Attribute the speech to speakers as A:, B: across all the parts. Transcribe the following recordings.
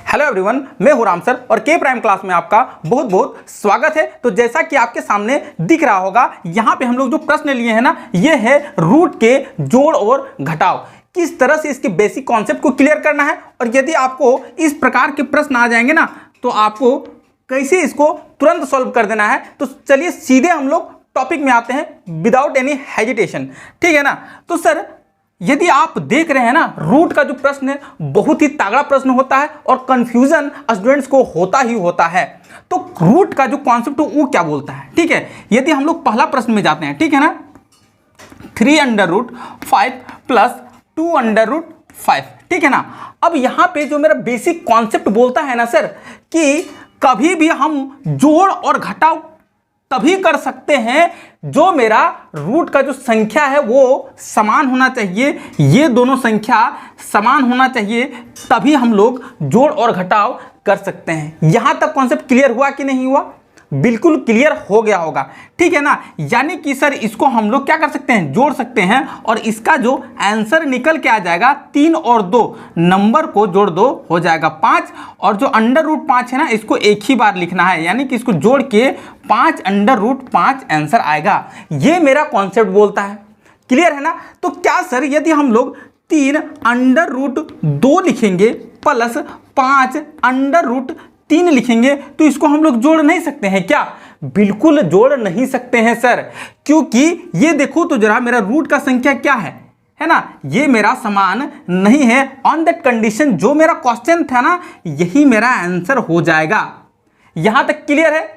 A: Hello everyone, मैं हूं Ram sir और के प्राइम क्लास में आपका बहुत बहुत स्वागत है। तो जैसा कि आपके सामने दिख रहा होगा, यहाँ पे हम लोग जो प्रश्न लिए हैं ना, ये है रूट के जोड़ और घटाव। किस तरह से इसके बेसिक कॉन्सेप्ट को क्लियर करना है, और यदि आपको इस प्रकार के प्रश्न आ जाएंगे ना, तो आपको कैसे इसको तुरंत सॉल्व कर देना है। तो चलिए सीधे हम लोग टॉपिक में आते हैं विदाउट एनी हेजिटेशन, ठीक है ना। तो सर, यदि आप देख रहे हैं ना, रूट का जो प्रश्न है बहुत ही तगड़ा प्रश्न होता है और कंफ्यूजन स्टूडेंट्स को होता ही होता है। तो रूट का जो कॉन्सेप्ट वो क्या बोलता है, ठीक है। यदि हम लोग पहला प्रश्न में जाते हैं, ठीक है ना, 3√5 + 2√5, ठीक है ना। अब यहां पे जो मेरा बेसिक कॉन्सेप्ट बोलता है ना सर, कि कभी भी हम जोड़ और घटाव तभी कर सकते हैं जो मेरा रूट का जो संख्या है वो समान होना चाहिए। ये दोनों संख्या समान होना चाहिए, तभी हम लोग जोड़ और घटाव कर सकते हैं। यहां तक कॉन्सेप्ट क्लियर हुआ कि नहीं हुआ? बिल्कुल क्लियर हो गया होगा, ठीक है ना। यानी कि सर इसको हम लोग क्या कर सकते हैं, जोड़ सकते हैं, और इसका जो आंसर निकल के आ जाएगा 3 और 2 नंबर को जोड़ दो हो जाएगा 5, और जो √5 है ना, इसको एक ही बार लिखना है, यानी कि इसको जोड़ के 5√5 आंसर आएगा। ये मेरा कॉन्सेप्ट बोलता है। क्लियर है ना। तो क्या सर, यदि हम लोग 3√2 लिखेंगे प्लस 5√3 लिखेंगे, तो इसको हम लोग जोड़ नहीं सकते हैं क्या? बिल्कुल जोड़ नहीं सकते हैं सर, क्योंकि ये देखो तो जरा, मेरा रूट का संख्या क्या है ना, ये मेरा समान नहीं है। ऑन दैट कंडीशन जो मेरा क्वेश्चन था ना, यही मेरा आंसर हो जाएगा। यहां तक क्लियर है।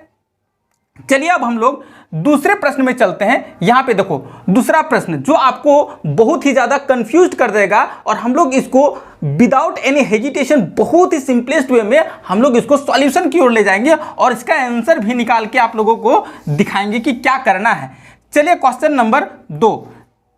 A: चलिए अब हम लोग दूसरे प्रश्न में चलते हैं। यहां पे देखो दूसरा प्रश्न जो आपको बहुत ही ज्यादा कंफ्यूज कर देगा, और हम लोग इसको विदाउट एनी हेजिटेशन बहुत ही सिंपलेस्ट वे में हम लोग इसको सॉल्यूशन की ओर ले जाएंगे, और इसका आंसर भी निकाल के आप लोगों को दिखाएंगे कि क्या करना है। चलिए क्वेश्चन नंबर 2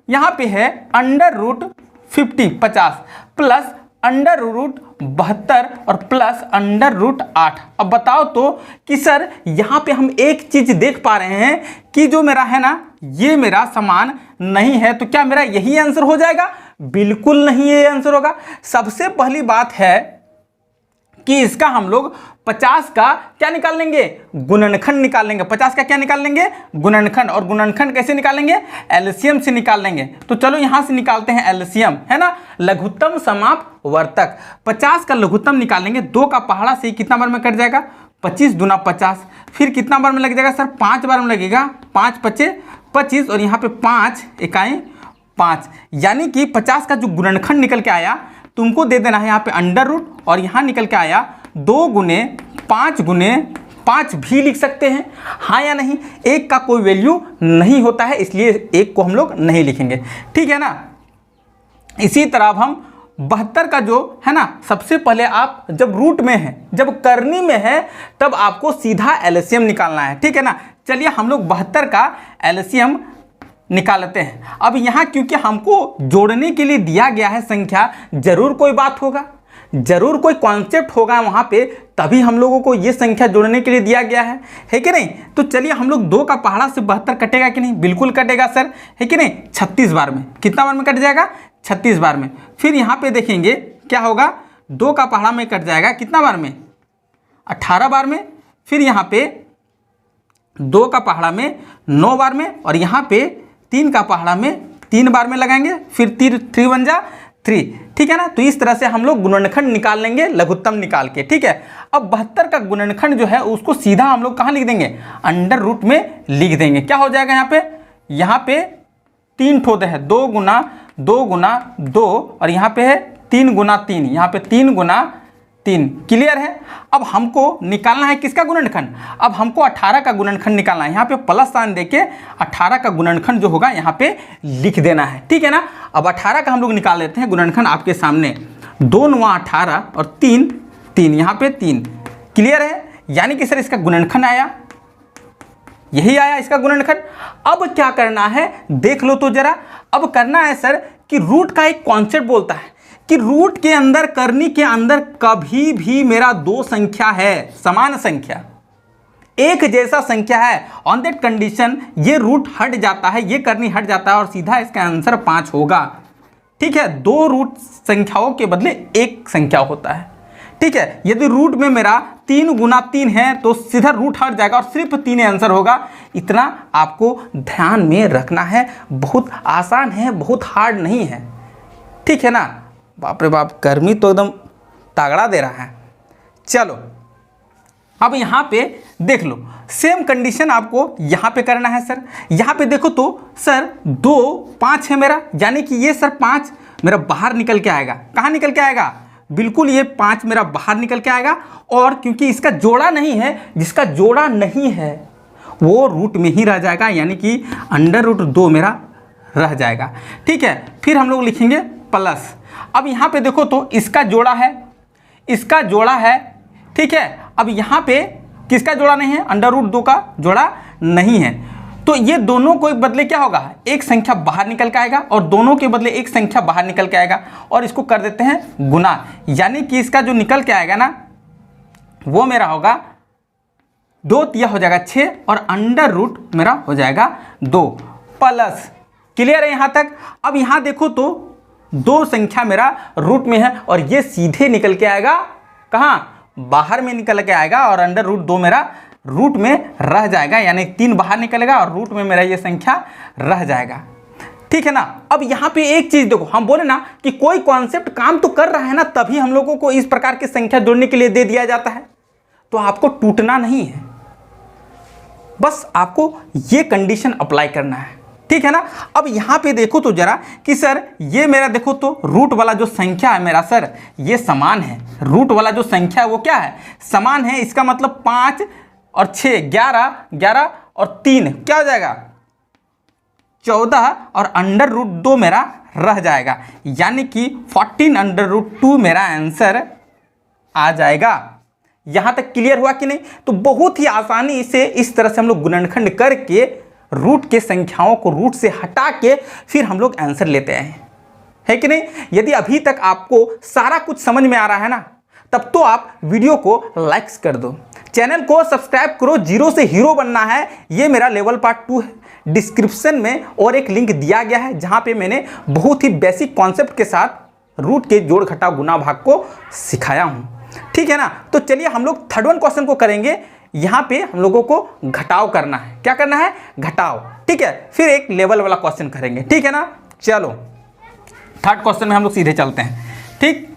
A: यहां पे है √50 प्लस √72 और प्लस √8। अब बताओ तो कि सर यहाँ पे हम एक चीज देख पा रहे हैं कि जो मेरा है ना, ये मेरा समान नहीं है। तो क्या मेरा यही आंसर हो जाएगा? बिल्कुल नहीं ये आंसर होगा। सबसे पहली बात है कि इसका हम लोग 50 का क्या निकाल लेंगे, गुणनखंड निकाल लेंगे। 50 का क्या निकाल लेंगे, गुणनखंड। और गुणनखंड कैसे निकालेंगे, एलसीएम से निकाल लेंगे। तो चलो यहां से निकालते हैं एलसीएम, है ना, लघुत्तम समापवर्तक। 50 का लघुत्तम निकालेंगे, 2 का पहाड़ा से कितना बार में कट जाएगा, 25 दूना 50। फिर कितना बार में लग जाएगा सर, 5 बार में लगेगा, 5 × 25, और यहाँ पे 5 इकाई 5, यानी कि 50 का जो गुणनखंड निकल के आया, तुमको दे देना है यहाँ पे √, और यहाँ निकल के आया 2 × 5 × 5 भी लिख सकते हैं, हाँ या नहीं। एक का कोई वैल्यू नहीं होता है, इसलिए एक को हम लोग नहीं लिखेंगे, ठीक है ना। इसी तरह अब हम 72 का जो है ना, सबसे पहले आप जब रूट में है, जब करनी में है, तब आपको सीधा एलसीएम निकालना है, ठीक है ना। चलिए हम लोग 72 का एलसीएम निकालते हैं। अब यहाँ क्योंकि हमको जोड़ने के लिए दिया गया है संख्या, जरूर कोई बात होगा, जरूर कोई कॉन्सेप्ट होगा वहाँ पे, तभी हम लोगों को ये संख्या जोड़ने के लिए दिया गया है कि नहीं। तो चलिए हम लोग 2 का पहाड़ा से 72 कटेगा कि नहीं, बिल्कुल कटेगा सर, है कि नहीं। 36 बार में, कितना बार में कट जाएगा, 36 बार में। फिर यहाँ पे देखेंगे क्या होगा, 2 का पहाड़ा में कट जाएगा कितना बार में, 18 बार में। फिर यहाँ पे 2 का पहाड़ा में 9 बार में, और यहाँ पे 3 का पहाड़ा में 3 बार में लगाएंगे। फिर 3 बन जा 3, ठीक है ना। तो इस तरह से हम लोग गुणनखंड निकाल लेंगे, लघुत्तम निकाल के, ठीक है। अब 72 का गुणनखंड जो है उसको सीधा हम लोग कहाँ लिख देंगे, √, में लिख देंगे। क्या हो जाएगा यहाँ पे 3 ठोद है, 2 × 2 × 2, और यहाँ पे है 3 × 3, यहाँ पे 3 × 3। क्लियर है। अब हमको निकालना है किसका गुणनखंड, अब हमको 18 का गुणनखंड निकालना है। यहाँ पे प्लस साइन देके 18 का गुणनखंड जो होगा यहाँ पे लिख देना है, ठीक है ना। अब 18 का हम लोग निकाल लेते हैं गुणनखंड आपके सामने, 2 × 18 और 3 3, यहाँ पे 3। क्लियर है। यानी कि सर इसका गुणनखंड आया, यही आया इसका गुणनखंड। अब क्या करना है देख लो तो जरा। अब करना है सर कि रूट का एक कॉन्सेप्ट बोलता है कि रूट के अंदर, करनी के अंदर कभी भी मेरा 2 संख्या है, समान संख्या, एक जैसा संख्या है, ऑन दैट कंडीशन ये रूट हट जाता है, ये करनी हट जाता है, और सीधा इसका आंसर 5 होगा, ठीक है। 2 रूट संख्याओं के बदले एक संख्या होता है, ठीक है, यदि रूट में मेरा 3 गुना 3 है तो सीधा रूट हट जाएगा और सिर्फ 3 आंसर होगा। इतना आपको ध्यान में रखना है, बहुत आसान है, बहुत हार्ड नहीं है, ठीक है ना। बाप रे बाप, गर्मी तो एकदम तगड़ा दे रहा है। चलो अब यहाँ पे देख लो, सेम कंडीशन आपको यहाँ पे करना है सर। यहाँ पे देखो तो सर 2 5 है मेरा, यानी कि ये सर 5 मेरा बाहर निकल के आएगा। कहाँ निकल के आएगा? बिल्कुल ये 5 मेरा बाहर निकल के आएगा। और क्योंकि इसका जोड़ा नहीं है, जिसका जोड़ा नहीं है वो रूट में ही रह जाएगा, यानी कि √2 मेरा रह जाएगा। ठीक है, फिर हम लोग लिखेंगे प्लस। अब यहाँ पे देखो तो इसका जोड़ा है, इसका जोड़ा है, ठीक है। अब यहाँ पे किसका जोड़ा नहीं है? √2 का जोड़ा नहीं है, तो ये दोनों को बदले क्या होगा? एक संख्या बाहर निकल के आएगा और दोनों के बदले एक संख्या बाहर निकल के आएगा और इसको कर देते हैं गुना, यानी कि इसका जो निकल के आएगा ना वो मेरा होगा 2 तिया हो जाएगा 6 और √ मेरा हो जाएगा 2 प्लस। क्लियर है यहाँ तक? अब यहाँ देखो तो 2 संख्या मेरा रूट में है और ये सीधे निकल के आएगा कहाँ? बाहर में निकल के आएगा और √2 मेरा रूट में रह जाएगा, यानी 3 बाहर निकलेगा और रूट में मेरा ये संख्या रह जाएगा। ठीक है ना। अब यहाँ पे एक चीज देखो, हम बोले ना कि कोई कॉन्सेप्ट काम तो कर रहा है ना, तभी हम लोगों को इस प्रकार की संख्या जोड़ने के लिए दे दिया जाता है। तो आपको टूटना नहीं है, बस आपको ये कंडीशन अप्लाई करना है, ठीक है ना। अब यहाँ पे देखो तो जरा कि सर ये मेरा देखो तो रूट वाला जो संख्या है मेरा सर ये समान है। रूट वाला जो संख्या है वो क्या है? समान है। इसका मतलब 5 और 6 11, 11 और 3 क्या हो जाएगा? 14 और √2 मेरा रह जाएगा, यानी कि 14 √2 मेरा आंसर आ जाएगा। यहाँ तक क्लियर हुआ कि नहीं? तो बहुत ही आसानी से इस तरह से हम लोग गुणनखंड करके रूट के संख्याओं को रूट से हटा के फिर हम लोग आंसर लेते हैं, है कि नहीं। यदि अभी तक आपको सारा कुछ समझ में आ रहा है ना, तब तो आप वीडियो को लाइक्स कर दो, चैनल को सब्सक्राइब करो। जीरो से हीरो बनना है, ये मेरा लेवल पार्ट 2 है। डिस्क्रिप्शन में और एक लिंक दिया गया है जहां पे मैंने बहुत ही बेसिक कॉन्सेप्ट के साथ रूट के जोड़ घटाव गुना भाग को सिखाया हूं, ठीक है ना। तो चलिए हम लोग 3rd क्वेश्चन को करेंगे। यहाँ पे हम लोगों को घटाव करना है। क्या करना है? घटाव, ठीक है। फिर एक लेवल वाला क्वेश्चन करेंगे, ठीक है ना। चलो 3rd क्वेश्चन में हम लोग सीधे चलते हैं, ठीक।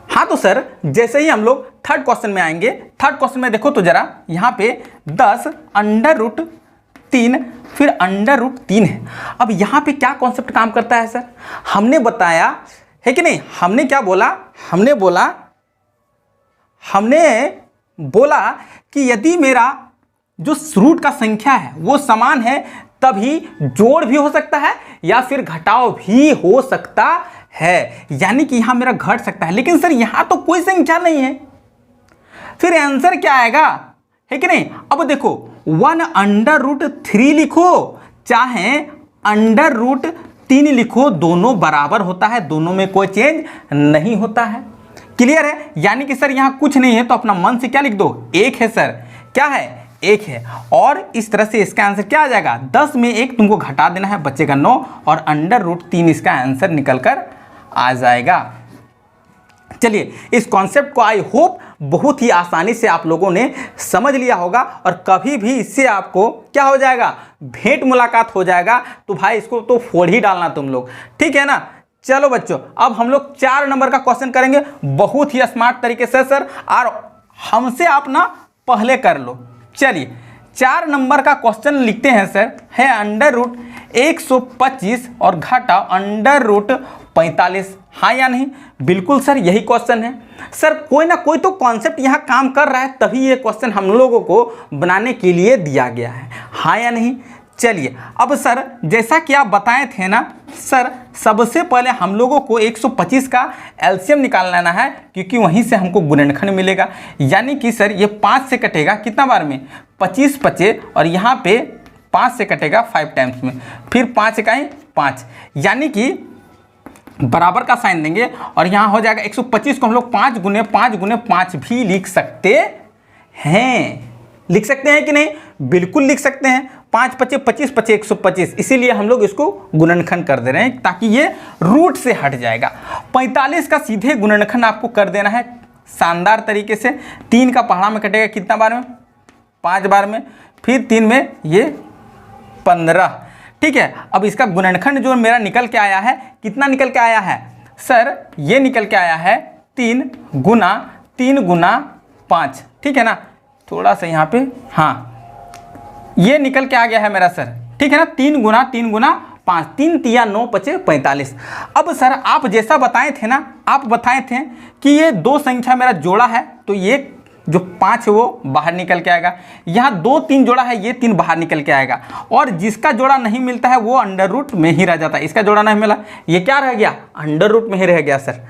A: हाँ तो सर जैसे ही हम लोग 3rd क्वेश्चन में आएंगे, 3rd क्वेश्चन में देखो तो जरा यहाँ पे 10 √3 फिर √3 है। अब यहाँ पे क्या कॉन्सेप्ट काम करता है सर? हमने बताया है कि नहीं, हमने क्या बोला? हमने बोला कि यदि मेरा जो रूट का संख्या है वो समान है तभी जोड़ भी हो सकता है या फिर घटाव भी हो सकता है, यानी कि यहां मेरा घट सकता है। लेकिन सर यहां तो कोई संख्या नहीं है, फिर आंसर क्या आएगा, है कि नहीं। अब देखो 1 √3 लिखो चाहे √3 लिखो, दोनों बराबर होता है, दोनों में कोई चेंज नहीं होता है। क्लियर है? यानी कि सर यहाँ कुछ नहीं है तो अपना मन से क्या लिख दो? 1 है सर। क्या है? 1 है। और इस तरह से इसका आंसर क्या आ जाएगा? 10 में 1 तुमको घटा देना है, बचेगा 9 और √3 इसका आंसर निकल कर आ जाएगा। चलिए इस कॉन्सेप्ट को आई होप बहुत ही आसानी से आप लोगों ने समझ लिया होगा और कभी भी इससे आपको क्या हो जाएगा? भेंट मुलाकात हो जाएगा तो भाई इसको तो फोड़ ही डालना तुम लोग, ठीक है ना। चलो बच्चों अब हम लोग 4 नंबर का क्वेश्चन करेंगे बहुत ही स्मार्ट तरीके से सर, और हमसे आप ना पहले कर लो। चलिए 4 नंबर का क्वेश्चन लिखते हैं सर, है √125 और घटाव √45। हाँ या नहीं? बिल्कुल सर यही क्वेश्चन है सर। कोई ना कोई तो कॉन्सेप्ट यहाँ काम कर रहा है तभी ये क्वेश्चन हम लोगों को बनाने के लिए दिया गया है, हाँ या नहीं। चलिए अब सर जैसा कि आप बताए थे ना सर, सबसे पहले हम लोगों को 125 का एलसीएम निकालना है क्योंकि वहीं से हमको गुणनखंड मिलेगा। यानी कि सर ये 5 से कटेगा कितना बार में? 25 बचे और यहाँ पे 5 से कटेगा 5 टाइम्स में, फिर 5 इकाई 5, यानी कि बराबर का साइन देंगे और यहाँ हो जाएगा 125 को हम लोग 5 गुने 5 भी लिख सकते हैं। लिख सकते हैं कि नहीं? बिल्कुल लिख सकते हैं। 5 × 5 = 25, 125, इसीलिए हम लोग इसको गुणनखंड कर दे रहे हैं ताकि ये रूट से हट जाएगा। 45 का सीधे गुणनखंड आपको कर देना है शानदार तरीके से। 3 का पहाड़ा में कटेगा कितना बार में? 5 बार में। फिर 3 में ये 15। ठीक है, अब इसका गुणनखंड जो मेरा निकल के आया है, कितना निकल के आया है सर? ये निकल के आया है 3 गुना 5। ठीक है ना, थोड़ा सा यहाँ पे, हाँ ये निकल के आ गया है मेरा सर। ठीक है ना, 3 गुना 5, 3 तिया 9 पचे 45। अब सर आप जैसा बताए थे ना, आप बताए थे कि ये 2 संख्या मेरा जोड़ा है, तो ये जो 5 है वो बाहर निकल के आएगा। यहाँ 2 3 जोड़ा है, ये 3 बाहर निकल के आएगा। और जिसका जोड़ा नहीं मिलता है वो अंडर रूट में ही रह जाता है। इसका जोड़ा नहीं मिला, ये क्या रह गया? अंडर रूट में ही रह गया सर।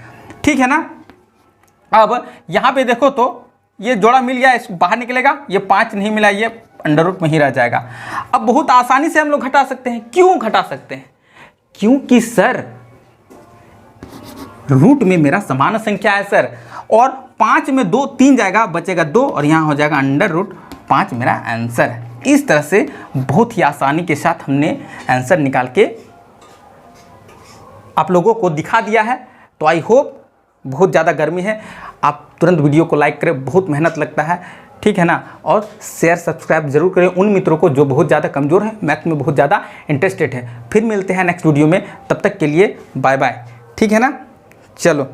A: ठीक है ना, अब यहाँ पे देखो तो ये जोड़ा मिल गया, इस बाहर निकलेगा, ये 5 नहीं मिला, ये अंडर रूट में ही रह जाएगा। अब बहुत आसानी से हम लोग घटा सकते हैं। क्यों घटा सकते हैं? क्योंकि सर रूट में मेरा समान संख्या है सर, और 5 में 2 3 जाएगा, बचेगा 2 और यहाँ हो जाएगा अंडर रूट 5 मेरा आंसर है। इस तरह से बहुत ही आसानी के साथ हमने आंसर निकाल के आप लोगों को दिखा दिया है। तो आई होप, बहुत ज़्यादा गर्मी है, आप तुरंत वीडियो को लाइक करें, बहुत मेहनत लगता है। ठीक है ना, और शेयर सब्सक्राइब जरूर करें उन मित्रों को जो बहुत ज़्यादा कमज़ोर है, मैथ में बहुत ज़्यादा इंटरेस्टेड है। फिर मिलते हैं नेक्स्ट वीडियो में, तब तक के लिए बाय बाय। ठीक है ना, चलो।